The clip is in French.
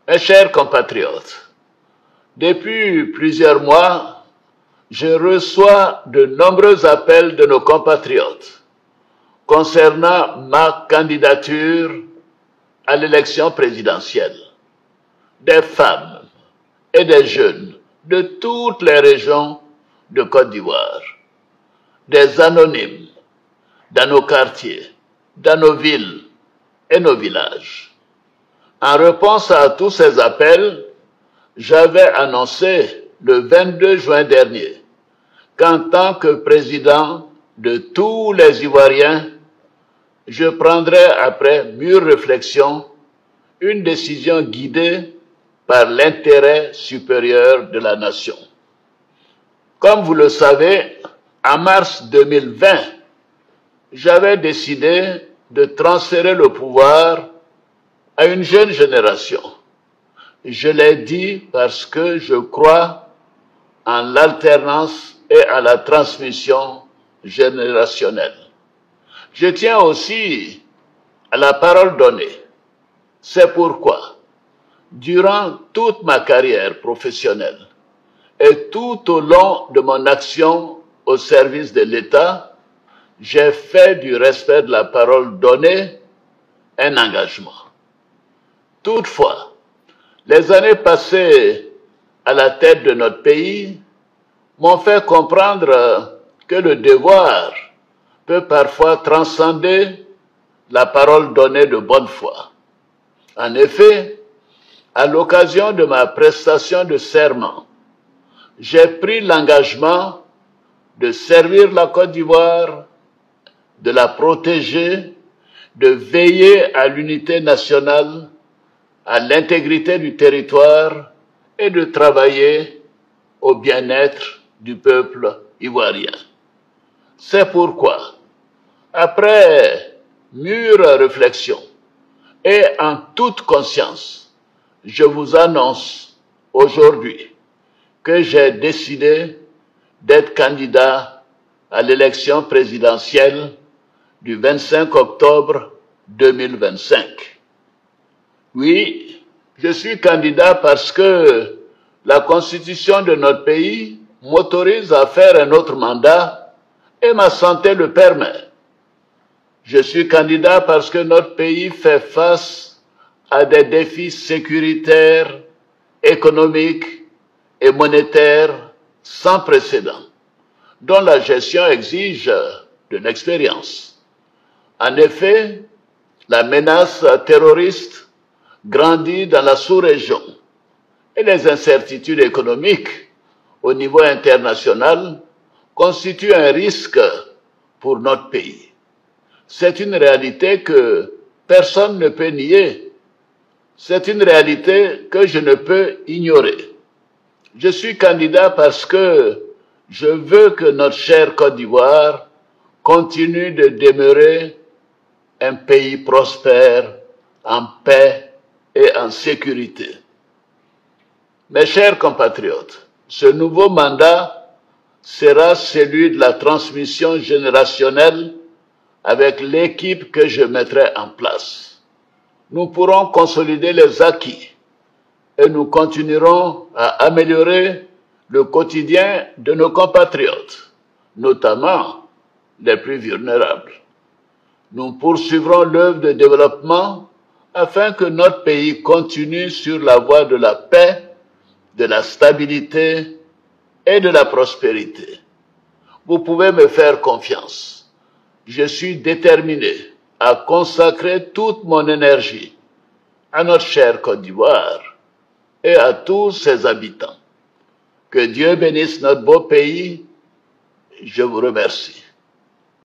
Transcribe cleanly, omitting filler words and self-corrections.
Mes chers compatriotes, depuis plusieurs mois, je reçois de nombreux appels de nos compatriotes concernant ma candidature à l'élection présidentielle. Des femmes et des jeunes de toutes les régions de Côte d'Ivoire, des anonymes dans nos quartiers, dans nos villes et nos villages. En réponse à tous ces appels, j'avais annoncé le 22 juin dernier qu'en tant que président de tous les Ivoiriens, je prendrai après mûre réflexion une décision guidée par l'intérêt supérieur de la nation. Comme vous le savez, en mars 2020, j'avais décidé de transférer le pouvoir à une jeune génération. Je l'ai dit parce que je crois en l'alternance et à la transmission générationnelle. Je tiens aussi à la parole donnée. C'est pourquoi, durant toute ma carrière professionnelle et tout au long de mon action au service de l'État, j'ai fait du respect de la parole donnée un engagement. Toutefois, les années passées à la tête de notre pays m'ont fait comprendre que le devoir peut parfois transcender la parole donnée de bonne foi. En effet, à l'occasion de ma prestation de serment, j'ai pris l'engagement de servir la Côte d'Ivoire, de la protéger, de veiller à l'unité nationale, à l'intégrité du territoire et de travailler au bien-être du peuple ivoirien. C'est pourquoi, après mûre réflexion et en toute conscience, je vous annonce aujourd'hui que j'ai décidé d'être candidat à l'élection présidentielle du 25 octobre 2025. Oui, je suis candidat parce que la Constitution de notre pays m'autorise à faire un autre mandat et ma santé le permet. Je suis candidat parce que notre pays fait face à des défis sécuritaires, économiques et monétaires sans précédent, dont la gestion exige de l'expérience. En effet, la menace terroriste grandit dans la sous-région et les incertitudes économiques au niveau international constituent un risque pour notre pays. C'est une réalité que personne ne peut nier. C'est une réalité que je ne peux ignorer. Je suis candidat parce que je veux que notre chère Côte d'Ivoire continue de demeurer un pays prospère, en paix et en sécurité. Mes chers compatriotes, ce nouveau mandat sera celui de la transmission générationnelle avec l'équipe que je mettrai en place. Nous pourrons consolider les acquis et nous continuerons à améliorer le quotidien de nos compatriotes, notamment les plus vulnérables. Nous poursuivrons l'œuvre de développement afin que notre pays continue sur la voie de la paix, de la stabilité et de la prospérité. Vous pouvez me faire confiance. Je suis déterminé à consacrer toute mon énergie à notre chère Côte d'Ivoire et à tous ses habitants. Que Dieu bénisse notre beau pays. Je vous remercie.